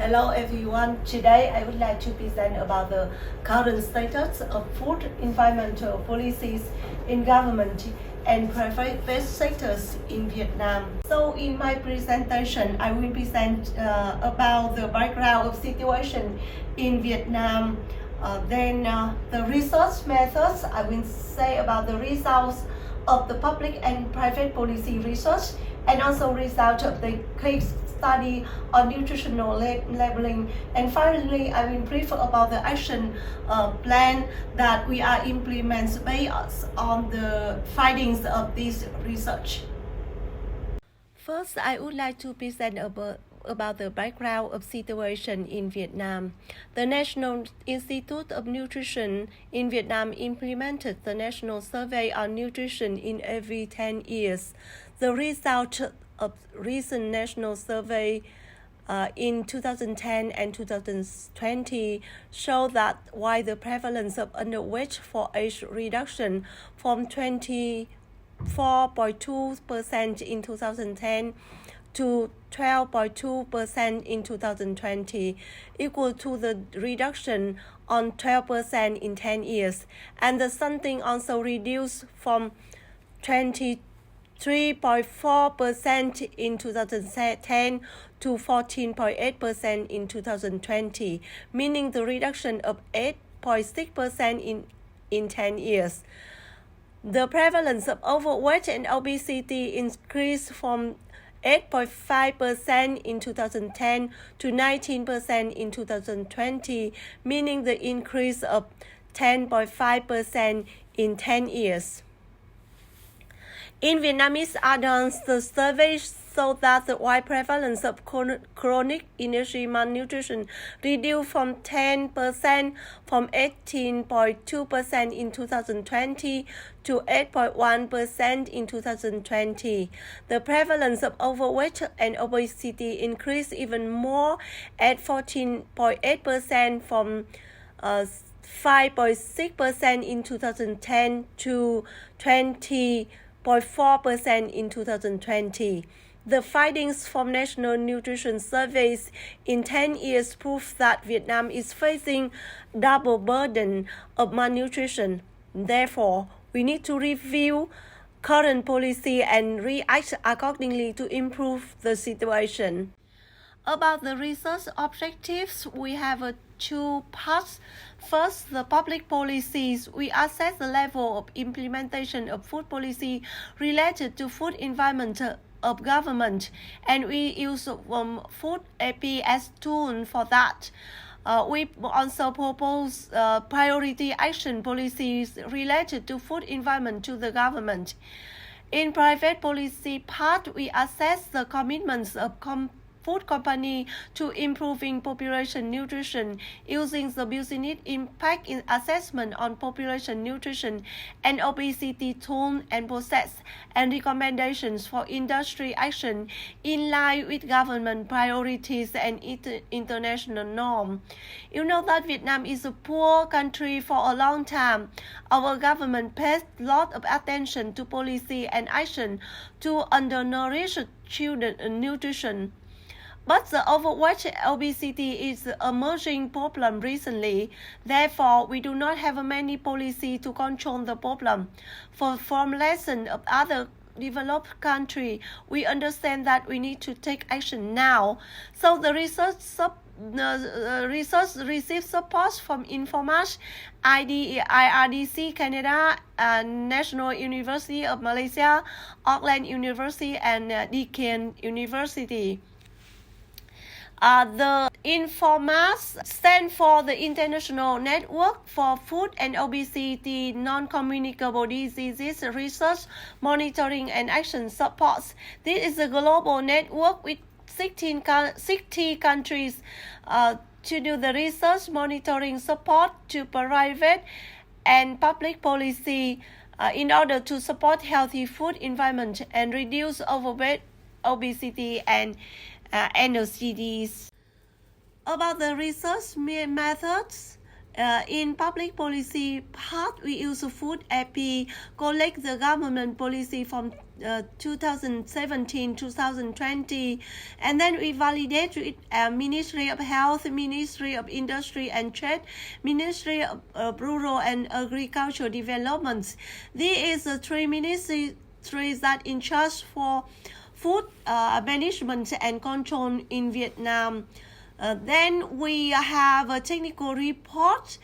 Hello everyone. Today I would like to present about the current status of food environmental policies in government and private sectors in Vietnam. So in my presentation, I will present about the background of situation in Vietnam. Then the research methods, I will say about the results of the public and private policy research and also results of the case study on nutritional labeling. And finally, I will brief about the action plan that we are implementing based on the findings of this research. First, I would like to present about the background of situation in Vietnam. The National Institute of Nutrition in Vietnam implemented the National Survey on Nutrition in every 10 years. The result of recent national survey in 2010 and 2020 show that while the prevalence of underweight for age reduction from 24.2% in 2010 to 12.2% in 2020, equal to the reduction on 12% in 10 years, and the stunting also reduced from 23.4% in 2010 to 14.8% in 2020, meaning the reduction of 8.6% in 10 years. The prevalence of overweight and obesity increased from 8.5% in 2010 to 19% in 2020, meaning the increase of 10.5% in 10 years. In Vietnamese adults, the survey showed that the wide prevalence of chronic energy malnutrition reduced from 10% from 18.2% in 2020 to 8.1% in 2020. The prevalence of overweight and obesity increased even more at 14.8% from 5.6% in 2010 to 20.4% in 2020. The findings from National Nutrition Surveys in 10 years prove that Vietnam is facing double burden of malnutrition. Therefore, we need to review current policy and react accordingly to improve the situation. About the research objectives, we have two parts. First, the public policies. We assess the level of implementation of food policy related to food environment of government, and we use food AP as tool for that. We also propose priority action policies related to food environment to the government. In private policy part, we assess the commitments of food company to improving population nutrition using the business impact in assessment on population nutrition and obesity tool and process and recommendations for industry action in line with government priorities and international norms. You know that Vietnam is a poor country for a long time. Our government pays a lot of attention to policy and action to undernourished children nutrition. But the overweight obesity is an emerging problem recently. Therefore, we do not have many policy to control the problem. From lessons of other developed countries, we understand that we need to take action now. So the research receives support from Informat, IRDC Canada, National University of Malaysia, Auckland University, and Deakin University. The Informat stands for the International Network for Food and Obesity Non-Communicable Diseases Research, Monitoring and Action Supports. This is a global network with 60 countries to do the research, monitoring support to private and public policy in order to support healthy food environment and reduce overweight, obesity, and NOCDs. About the research methods, In public policy part, we use food AP, collect the government policy from 2017-2020, and then we validate with Ministry of Health, Ministry of Industry and Trade, Ministry of Rural and Agricultural Development. These are the three ministries that in charge for food management and control in Vietnam. Then we have a technical report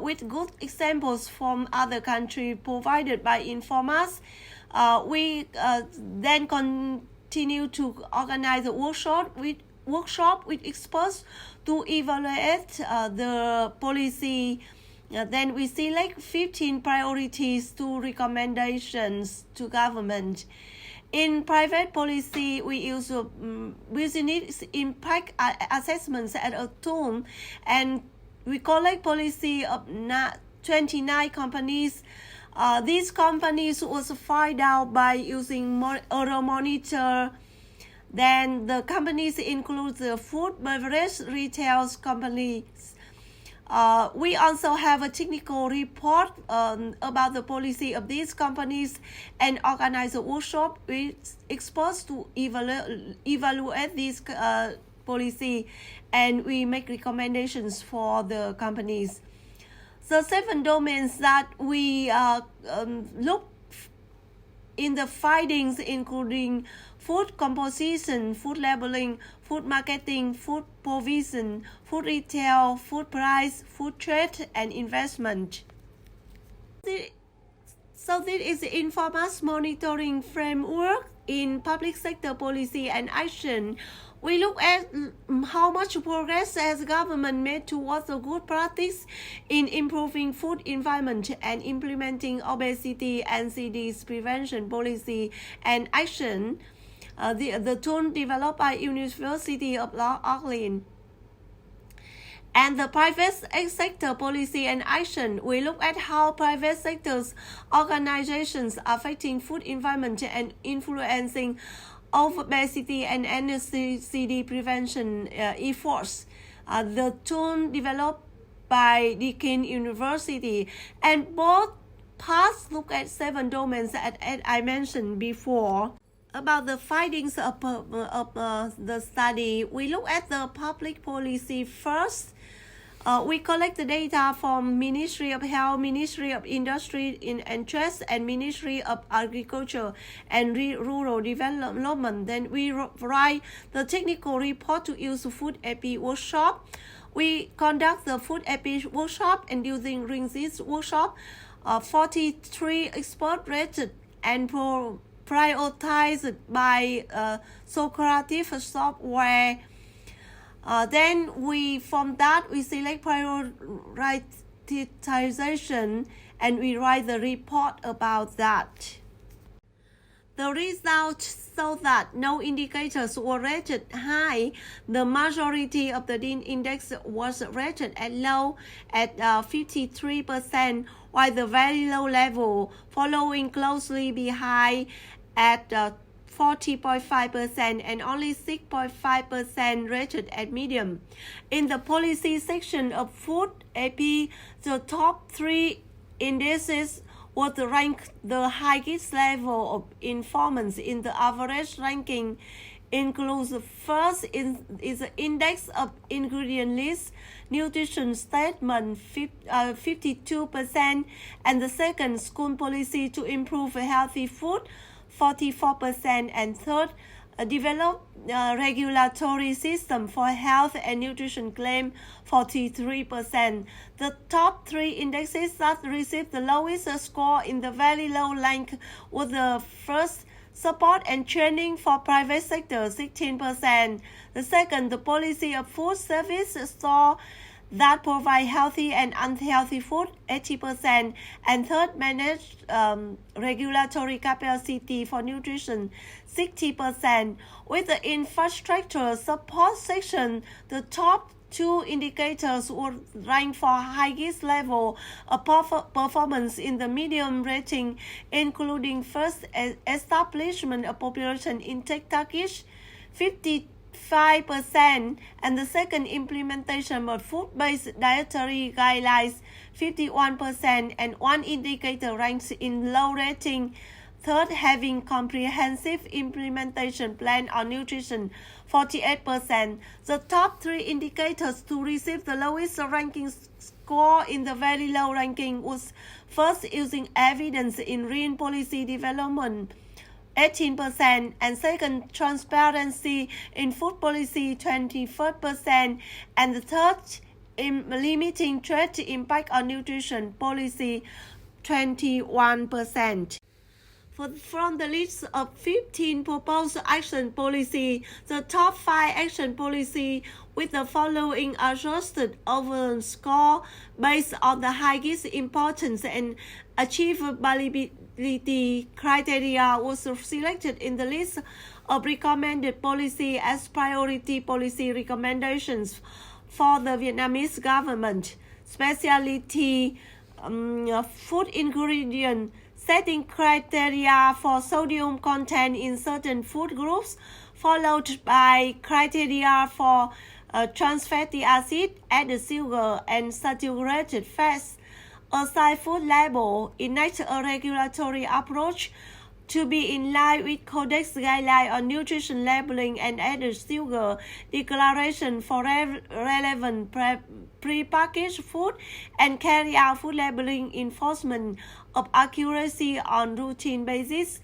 with good examples from other countries provided by Informas. We then continue to organize a workshop with experts to evaluate the policy. Then we select 15 priorities to recommendations to government. In private policy, we use business impact assessments as a tool, and we collect policy of 29 companies. These companies was found out by using Euromonitor. Then the companies include the food, beverage, retail companies. We also have a technical report about the policy of these companies and organize a workshop with experts to evaluate this policy, and we make recommendations for the companies. The 7 domains that we look in the findings, including food composition, food labeling, food marketing, food provision, food retail, food price, food trade, and investment. So this is the Informas monitoring framework in public sector policy and action. We look at how much progress has government made towards a good practice in improving food environment and implementing obesity and NCD's prevention policy and action. The tool developed by University of Auckland. And the private sector policy and action, we look at how private sectors organizations affecting food environment and influencing obesity and NCD prevention efforts. The tool developed by Deakin University, and both parts look at 7 domains as I mentioned before. About the findings of the study, we look at the public policy first. We collect the data from Ministry of Health, Ministry of Industry and Trade, and Ministry of Agriculture and Rural Development. Then we write the technical report to use food AP workshop. We conduct the food AP workshop, and during this workshop, 43 experts rated and prioritized by Socrative software. Then from that we select prioritization, and we write the report about that. The results show that no indicators were rated high. The majority of the index was rated at low at 53%, while the very low level following closely behind at 40.5% and only 6.5% rated at medium. In the policy section of food AP, the top 3 indices was ranked the highest level of performance in the average ranking. Includes the first is the index of ingredient list, nutrition statement 52%, and the second, school policy to improve healthy food 44%, and third, develop regulatory system for health and nutrition claim 43%. The top 3 indexes that received the lowest score in the very low rank was the first, support and training for private sector 16%. The second, the policy of food service store that provide healthy and unhealthy food 80%, and third, manage regulatory capacity for nutrition 60%. With the infrastructure support section, the top 2 indicators were ranked for highest level of performance in the medium rating, including first, establishment of population intake target 50 5%, and the second implementation of food-based dietary guidelines 51%, and one indicator ranks in low rating. Third, having comprehensive implementation plan on nutrition 48%. The top three indicators to receive the lowest ranking score in the very low ranking was first, using evidence in real policy development 18%, and second, transparency in food policy 24%, and the third, in limiting trade impact on nutrition policy 21%. From the list of 15 proposed action policy, the top 5 action policy with the following adjusted overall score based on the highest importance and achievability criteria was selected in the list of recommended policy as priority policy recommendations for the Vietnamese government. Specialty food ingredient, setting criteria for sodium content in certain food groups, followed by criteria for trans fatty acid, added sugar, and saturated fats. Aside food label, enact a regulatory approach to be in line with Codex guidelines on nutrition labeling and added sugar declaration for relevant prepackaged food, and carry out food labeling enforcement of accuracy on routine basis.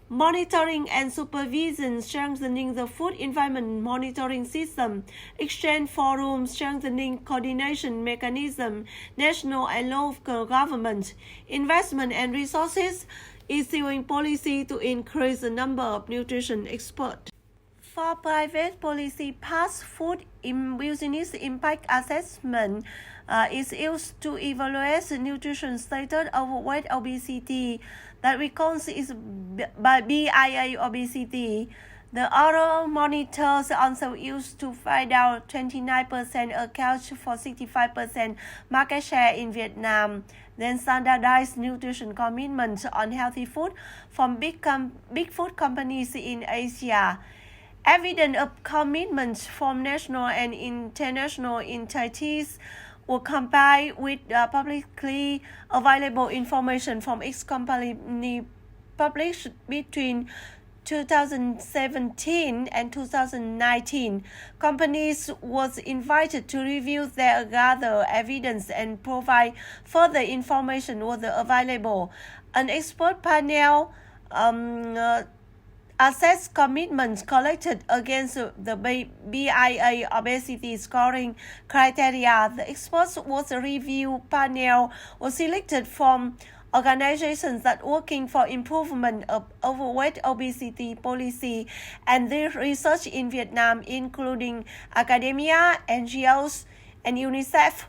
Monitoring and supervision, strengthening the food environment monitoring system. Exchange forum, strengthening coordination mechanism, national and local government. Investment and resources, issuing policy to increase the number of nutrition experts. For private policy, past food business impact assessment is used to evaluate nutrition status, overweight, obesity, that recounts is by BIA obesity. The oral monitors also used to find out 29% accounts for 65% market share in Vietnam. Then standardized nutrition commitments on healthy food from big food companies in Asia. Evidence of commitments from national and international entities were combined with publicly available information from each company published between 2017 and 2019. Companies was invited to review their gathered evidence and provide further information was available. An expert panel assess commitments collected against the BIA obesity scoring criteria. The experts was a review panel was selected from organizations that working for improvement of overweight obesity policy and their research in Vietnam, including academia, NGOs, and UNICEF.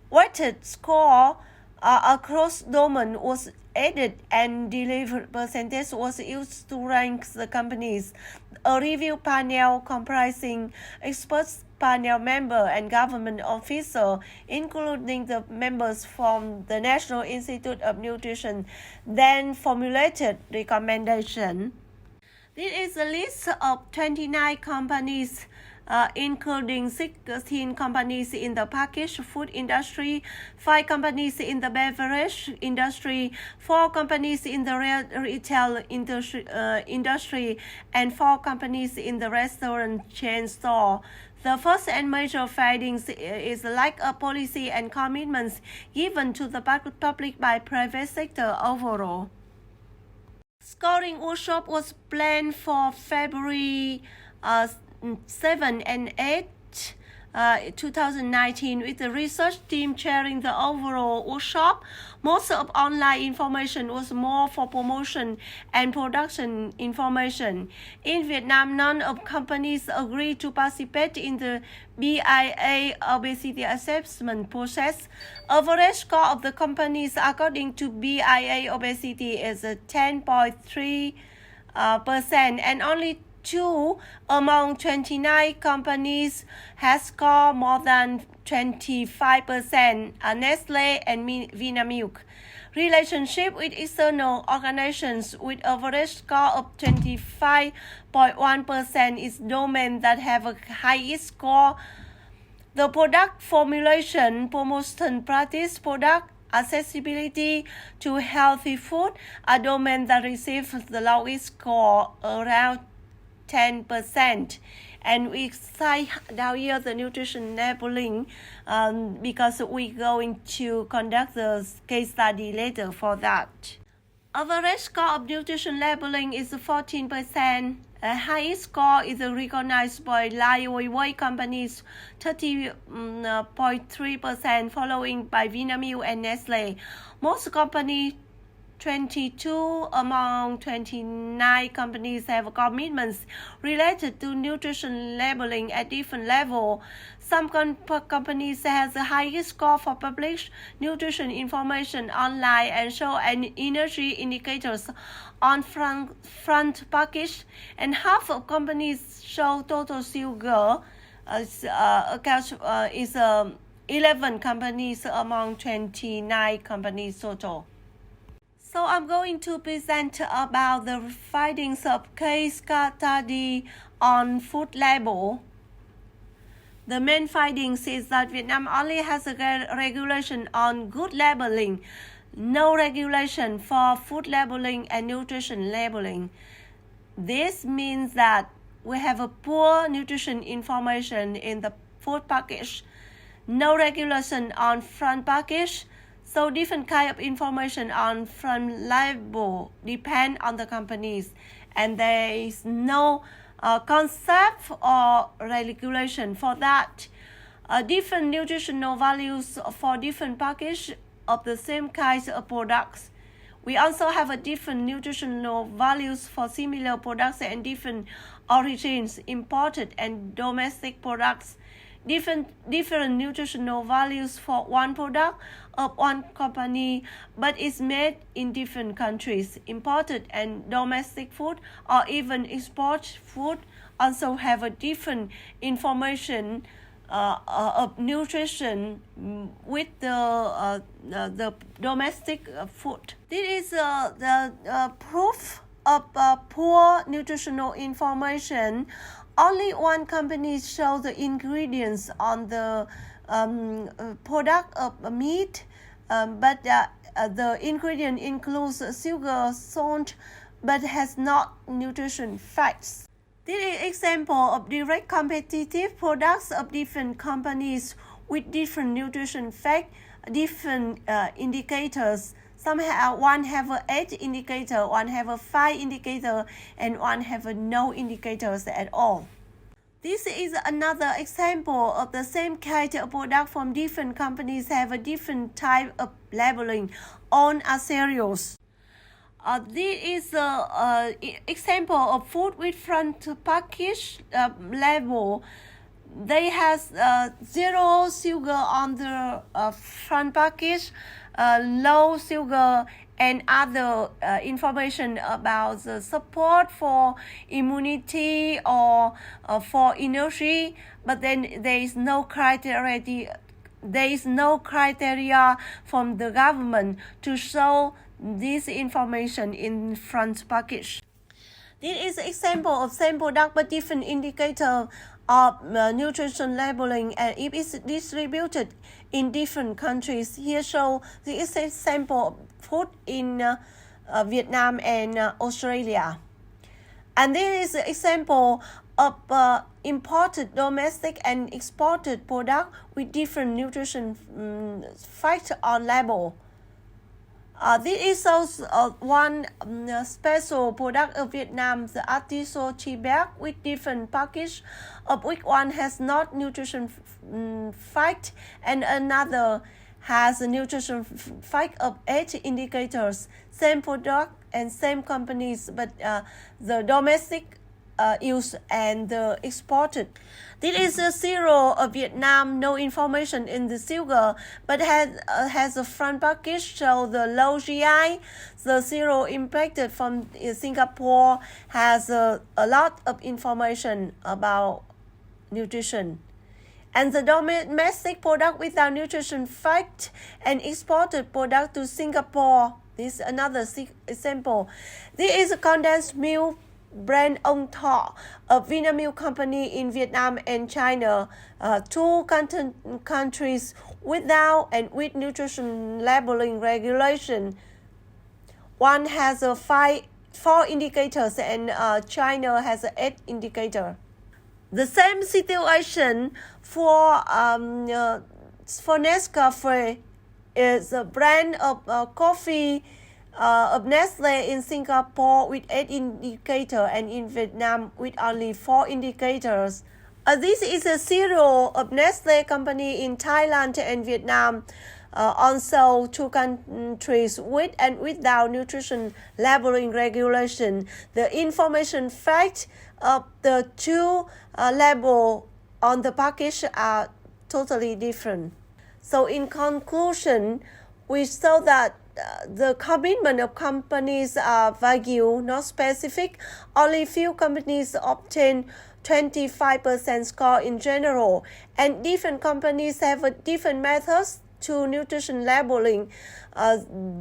Weighted score across domain was added and delivered percentage was used to rank the companies. A review panel comprising experts, panel member, and government officer, including the members from the National Institute of Nutrition, then formulated recommendation. This is a list of 29 companies, including 16 companies in the packaged food industry, 5 companies in the beverage industry, 4 companies in the retail industry, and 4 companies in the restaurant chain store. The first and major findings is lack of policy and commitments given to the public by private sector overall. Scoring workshop was planned for February 7 and 8, 2019, with the research team chairing the overall workshop. Most of online information was more for promotion and production information. In Vietnam, none of companies agreed to participate in the BIA obesity assessment process. Average score of the companies according to BIA obesity is 10.3%, and only 22 among 29 companies has scored more than 25%, Nestle and Vinamilk. Relationship with external organizations with average score of 25.1% is domain that have a highest score. The product formulation, promotion practice, product accessibility to healthy food are domains that receive the lowest score, around 10%. And we cite down here the nutrition labeling because we're going to conduct the case study later for that. Average score of nutrition labeling is 14%. Highest score is recognized by lightweight companies, 30.3%, following by Vinamilk and Nestle. Most companies, 22 among 29 companies, have commitments related to nutrition labeling at different levels. Some companies have the highest score for published nutrition information online and show energy indicators on front package, and half of companies show total sugar. 11 companies among 29 companies total. So I'm going to present about the findings of case study on food label. The main findings is that Vietnam only has a regulation on good labeling, no regulation for food labeling and nutrition labeling. This means that we have a poor nutrition information in the food package, no regulation on front package, so different kind of information on front label depend on the companies, and there is no concept or regulation for that. Different nutritional values for different package of the same kinds of products. We also have a different nutritional values for similar products and different origins, imported and domestic products. Different nutritional values for one product of one company, but is made in different countries. Imported and domestic food or even export food also have a different information of nutrition with the domestic food. This is the proof of poor nutritional information. Only one company shows the ingredients on the product of meat, but the ingredient includes sugar, salt, but has not nutrition facts. This is an example of direct competitive products of different companies with different nutrition facts, different indicators. One have a 8 indicator, one have a 5 indicator, and one have a no indicators at all. This is another example of the same kind of product from different companies have a different type of labeling on a cereals. This is an example of food with front package label. They have 0 sugar on the front package, low sugar, and other information about the support for immunity or for energy. But then there is no criteria. There is no criteria from the government to show this information in front package. This is an example of same product but different indicator of nutrition labeling, and if it's distributed in different countries. Here show the example of food in Vietnam and Australia. And this is an example of imported, domestic, and exported product with different nutrition facts on label. This is also one special product of Vietnam, the artiso tea bag with different package, of which one has not nutrition fact and another has a nutrition fact of 8 indicators. Same product and same companies, but the domestic used and exported. This is a zero of Vietnam, no information in the sugar, but has a front package show the low GI. The zero imported from Singapore has a lot of information about nutrition. And the domestic product without nutrition fact and exported product to Singapore. This is another example. This is a condensed milk brand Ông Thọ, a Vinamilk company in Vietnam and China, two countries without and with nutrition labeling regulation. One has 4 indicators and China has 8 indicators. The same situation for Nescafe is a brand of coffee of Nestle in Singapore with 8 indicators and in Vietnam with only 4 indicators. This is a zero of Nestle company in Thailand and Vietnam. Also, two countries with and without nutrition labeling regulation. The information fact of the two label on the package are totally different. So in conclusion, we saw that the commitment of companies are vague, not specific. Only few companies obtain 25% score in general, and different companies have different methods to nutrition labeling.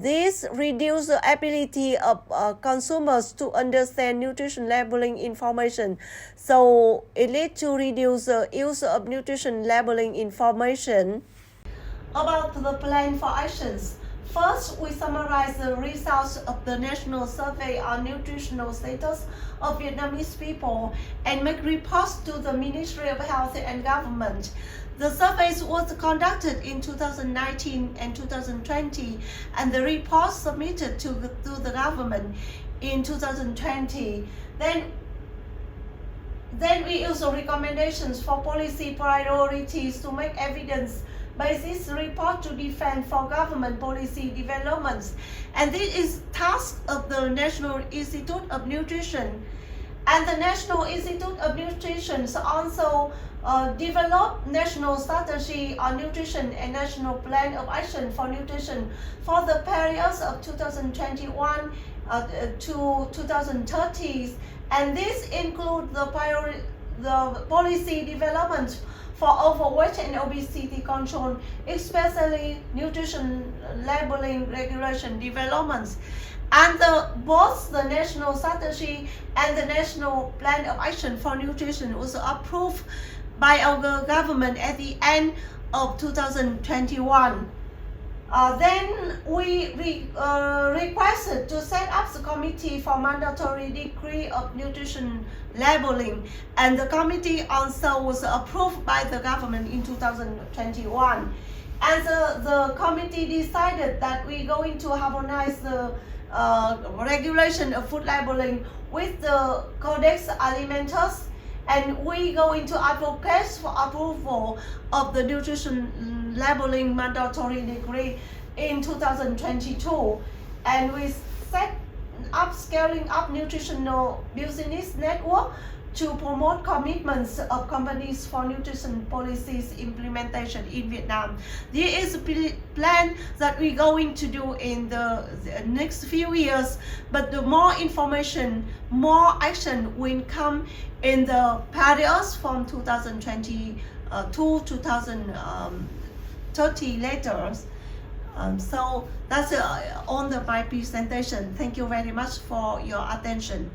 This reduces the ability of consumers to understand nutrition labeling information. So it leads to reduce the use of nutrition labeling information. About the plan for actions. First, we summarize the results of the National Survey on Nutritional Status of Vietnamese People and make reports to the Ministry of Health and Government. The surveys was conducted in 2019 and 2020, and the report submitted to the government in 2020. Then we use recommendations for policy priorities to make evidence basis report to defend for government policy developments. And this is task of the National Institute of Nutrition. And the National Institute of Nutrition also develop national strategy on nutrition and national plan of action for nutrition for the periods of 2021 to 2030. And this includes the policy development for overweight and obesity control, especially nutrition labeling regulation developments. And both the national strategy and the national plan of action for nutrition was approved by our government at the end of 2021. Then we requested to set up the committee for mandatory decree of nutrition labeling, and the committee also was approved by the government in 2021. And the committee decided that we're going to harmonize the regulation of food labeling with the Codex Alimentarius, and we going to advocate for approval of the nutrition labeling mandatory decree in 2022. And we set up scaling up nutritional business network to promote commitments of companies for nutrition policies implementation in Vietnam. This is a plan that we're going to do in the next few years, but the more information, more action will come in the periods from 2020 to 2030 later. So that's on my presentation. Thank you very much for your attention.